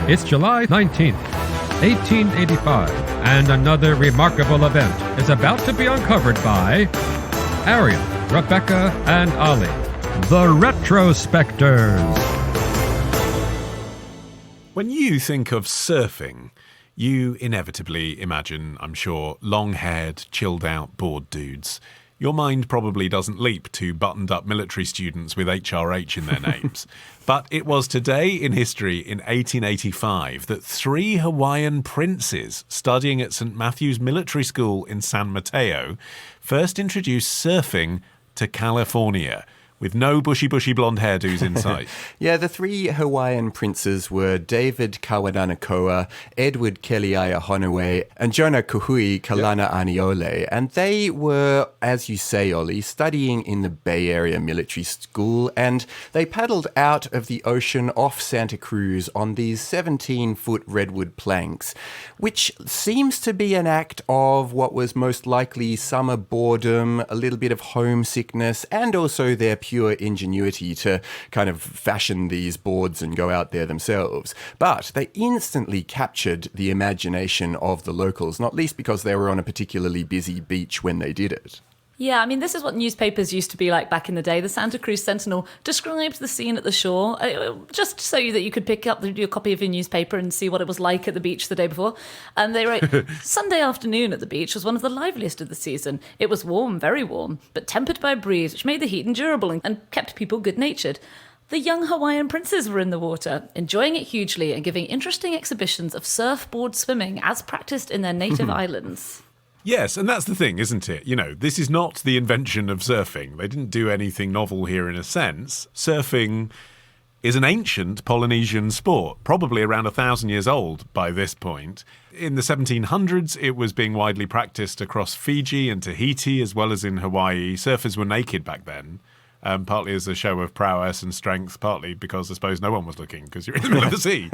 It's July 19th, 1885, and another remarkable event is about to be uncovered by Arion, Rebecca, and Olly, the Retrospectors. When you think of surfing, you inevitably imagine, I'm sure, long-haired, chilled-out bored dudes. Your mind probably doesn't leap to buttoned-up military students with HRH in their names. But it was today in history in 1885 that 3 Hawaiian princes studying at St. Matthew's Military School in San Mateo first introduced surfing to California, with no bushy blonde hairdos in sight. Yeah, the 3 Hawaiian princes were David Kawānanakoa, Edward Keliʻiahonui, and Jonah Kūhiō Kalanianaʻole. And they were, as you say, Ollie, studying in the Bay Area Military School, and they paddled out of the ocean off Santa Cruz on these 17-foot redwood planks, which seems to be an act of what was most likely summer boredom, a little bit of homesickness, and also their pure ingenuity to kind of fashion these boards and go out there themselves. But they instantly captured the imagination of the locals, not least because they were on a particularly busy beach when they did it. Yeah, I mean, this is what newspapers used to be like back in the day. The Santa Cruz Sentinel described the scene at the shore, just so that you could pick up your copy of your newspaper and see what it was like at the beach the day before. And they wrote, Sunday afternoon at the beach was one of the liveliest of the season. It was warm, very warm, but tempered by a breeze, which made the heat endurable and kept people good-natured. The young Hawaiian princes were in the water, enjoying it hugely and giving interesting exhibitions of surfboard swimming as practiced in their native islands. Yes, and that's the thing, isn't it? You know, this is not the invention of surfing. They didn't do anything novel here in a sense. Surfing is an ancient Polynesian sport, probably around 1,000 years old by this point. In the 1700s, it was being widely practiced across Fiji and Tahiti, as well as in Hawaii. Surfers were naked back then. Partly as a show of prowess and strength, partly because I suppose no one was looking because you're in the middle of the sea.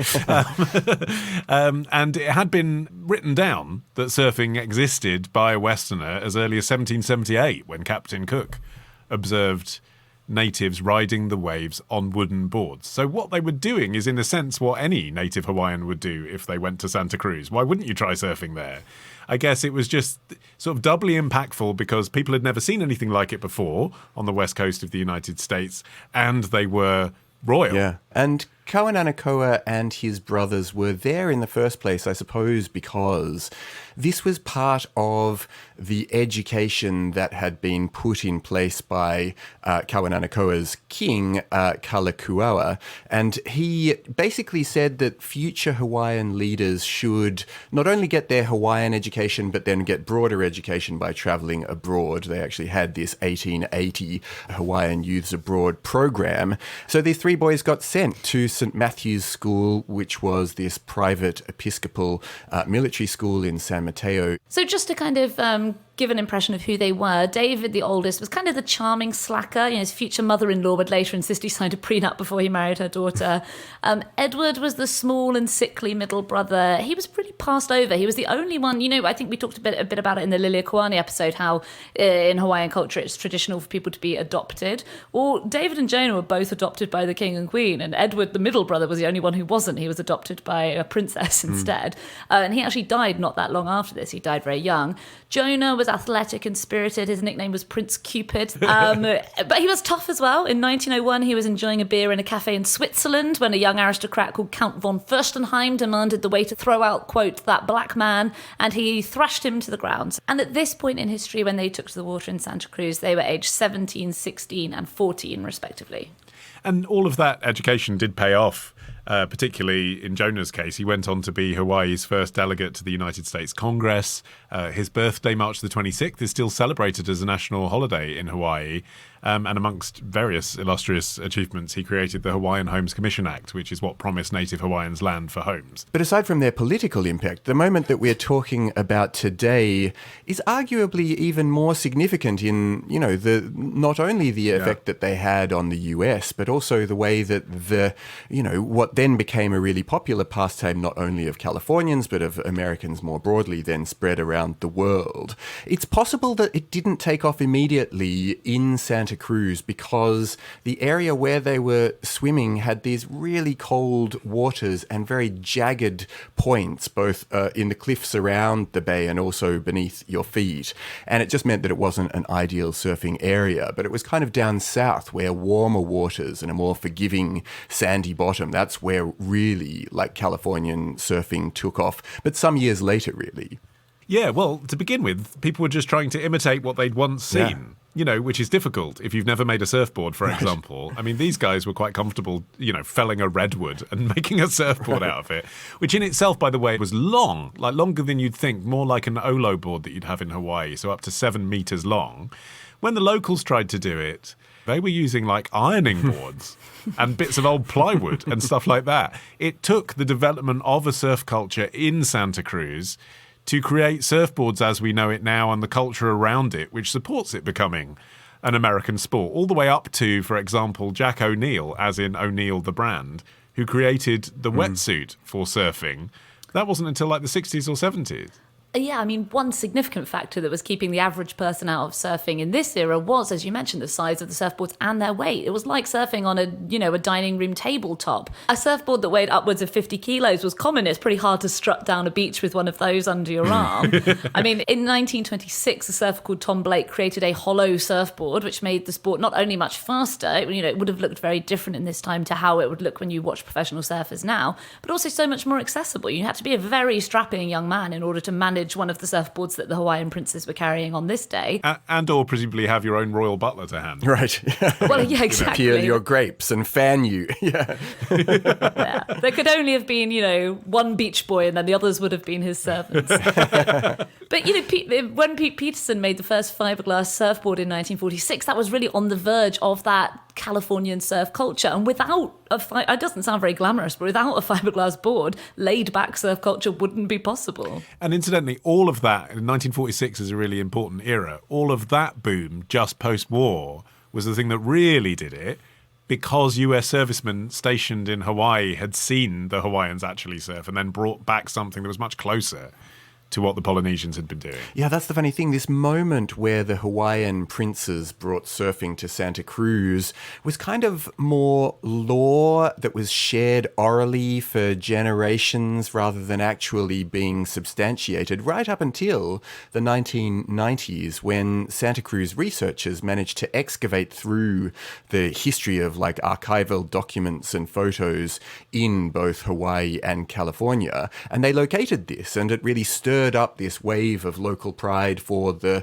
And it had been written down that surfing existed by a Westerner as early as 1778 when Captain Cook observed natives riding the waves on wooden boards. So what they were doing is, in a sense, what any native Hawaiian would do if they went to Santa Cruz. Why wouldn't you try surfing there? I guess it was just sort of doubly impactful because people had never seen anything like it before on the west coast of the United States, and they were royal. Yeah, and Kawānanakoa and his brothers were there in the first place, I suppose, because this was part of the education that had been put in place by Kawānanakoa's king, Kalakaua, and he basically said that future Hawaiian leaders should not only get their Hawaiian education, but then get broader education by travelling abroad. They actually had this 1880 Hawaiian Youths Abroad program. So these 3 boys got sent to St. Matthew's School, which was this private Episcopal military school in San Mateo. So just to kind of give an impression of who they were, David, the oldest, was kind of the charming slacker. You know, his future mother-in-law would later insist he signed a prenup before he married her daughter. Edward was the small and sickly middle brother. He was pretty passed over. He was the only one, you know, I think we talked a bit about it in the Liliakoani episode, how in Hawaiian culture it's traditional for people to be adopted. Well, David and Jonah were both adopted by the king and queen, and Edward, the middle brother, was the only one who wasn't. He was adopted by a princess instead. And he actually died not that long after this. He died very young. Jonah was athletic and spirited. His nickname was Prince Cupid. But he was tough as well. In 1901, he was enjoying a beer in a cafe in Switzerland when a young aristocrat called Count von Fürstenheim demanded the waiter throw out, quote, that black man, and he thrashed him to the ground. And at this point in history, when they took to the water in Santa Cruz, they were aged 17, 16 and 14, respectively. And all of that education did pay off. Particularly in Jonah's case, he went on to be Hawaii's first delegate to the United States Congress. His birthday, March the 26th, is still celebrated as a national holiday in Hawaii. And amongst various illustrious achievements, he created the Hawaiian Homes Commission Act, which is what promised native Hawaiians land for homes. But aside from their political impact, the moment that we're talking about today is arguably even more significant in, you know, the not only the effect that they had on the US, but also the way that what then became a really popular pastime, not only of Californians, but of Americans more broadly, then spread around the world. It's possible that it didn't take off immediately in Santa Santa Cruz because the area where they were swimming had these really cold waters and very jagged points, both in the cliffs around the bay and also beneath your feet. And it just meant that it wasn't an ideal surfing area, but it was kind of down south where warmer waters and a more forgiving sandy bottom, that's where really like Californian surfing took off, but some years later really. Yeah, well, to begin with, people were just trying to imitate what they'd once seen, which is difficult if you've never made a surfboard, for example. I mean, these guys were quite comfortable, felling a redwood and making a surfboard out of it, which in itself, by the way, was long, like longer than you'd think, more like an Olo board that you'd have in Hawaii, so up to 7 meters long. When the locals tried to do it, they were using like ironing boards and bits of old plywood and stuff like that. It took the development of a surf culture in Santa Cruz to create surfboards as we know it now and the culture around it, which supports it becoming an American sport, all the way up to, for example, Jack O'Neill, as in O'Neill the brand, who created the wetsuit for surfing. That wasn't until like the 60s or 70s. Yeah, I mean, one significant factor that was keeping the average person out of surfing in this era was, as you mentioned, the size of the surfboards and their weight. It was like surfing on a dining room tabletop. A surfboard that weighed upwards of 50 kilos was common. It's pretty hard to strut down a beach with one of those under your arm. I mean, in 1926, a surfer called Tom Blake created a hollow surfboard, which made the sport not only much faster, it would have looked very different in this time to how it would look when you watch professional surfers now, but also so much more accessible. You had to be a very strapping young man in order to manage one of the surfboards that the Hawaiian princes were carrying on this day. And or presumably have your own royal butler to hand. Right. Well, yeah, exactly. Peel your grapes and fan you. Yeah. Yeah. There could only have been, one beach boy and then the others would have been his servants. But, when Pete Peterson made the first fiberglass surfboard in 1946, that was really on the verge of that Californian surf culture. And without it doesn't sound very glamorous, but without a fiberglass board, laid-back surf culture wouldn't be possible. And incidentally, all of that, in 1946 is a really important era, all of that boom just post-war was the thing that really did it, because US servicemen stationed in Hawaii had seen the Hawaiians actually surf and then brought back something that was much closer to what the Polynesians had been doing. Yeah, that's the funny thing. This moment where the Hawaiian princes brought surfing to Santa Cruz was kind of more lore that was shared orally for generations rather than actually being substantiated right up until the 1990s when Santa Cruz researchers managed to excavate through the history of like archival documents and photos in both Hawaii and California. And they located this, and it really stirred up this wave of local pride for the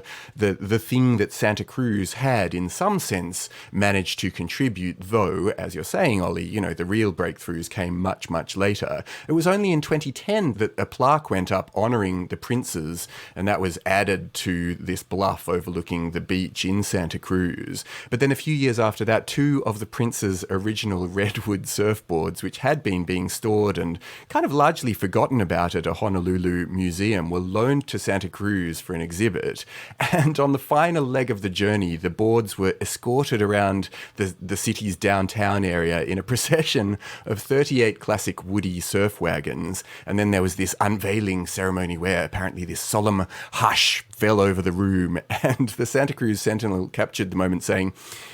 thing that Santa Cruz had, in some sense, managed to contribute, though, as you're saying, Ollie, the real breakthroughs came much, much later. It was only in 2010 that a plaque went up honouring the princes, and that was added to this bluff overlooking the beach in Santa Cruz. But then a few years after that, 2 of the princes' original redwood surfboards, which had been being stored and kind of largely forgotten about at a Honolulu museum, were loaned to Santa Cruz for an exhibit. And on the final leg of the journey, the boards were escorted around the city's downtown area in a procession of 38 classic woody surf wagons. And then there was this unveiling ceremony where apparently this solemn hush fell over the room. And the Santa Cruz Sentinel captured the moment saying,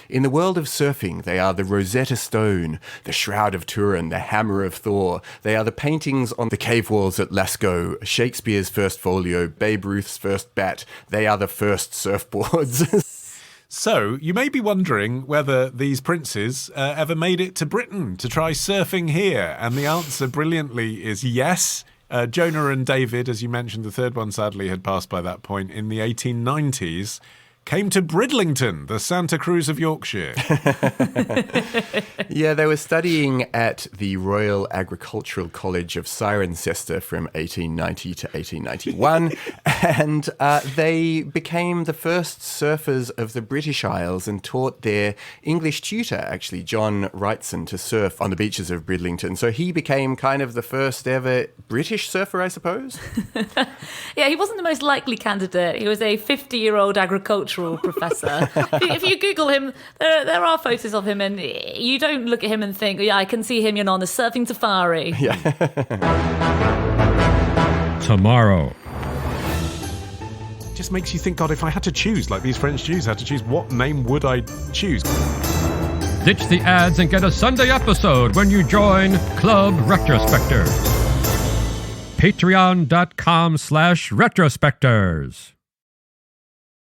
"In the world of surfing, they are the Rosetta Stone, the Shroud of Turin, the Hammer of Thor. They are the paintings on the cave walls at Lascaux, Shakespeare's first folio, Babe Ruth's first bat. They are the first surfboards." So, you may be wondering whether these princes ever made it to Britain to try surfing here. And the answer brilliantly is yes. Jonah and David, as you mentioned, the third one sadly had passed by that point, in the 1890s, came to Bridlington, the Santa Cruz of Yorkshire. Yeah, they were studying at the Royal Agricultural College of Cirencester from 1890 to 1891, and they became the first surfers of the British Isles and taught their English tutor, actually, John Wrightson, to surf on the beaches of Bridlington. So he became kind of the first ever British surfer, I suppose? Yeah, he wasn't the most likely candidate. He was a 50-year-old agricultural professor. If you Google him, there are photos of him, and you don't look at him and think, yeah, I can see him, on the surfing safari. Yeah. Tomorrow. just makes you think, God, if I had to choose, like these French Jews had to choose, what name would I choose? Ditch the ads and get a Sunday episode when you join Club Retrospectors. Patreon.com/retrospectors.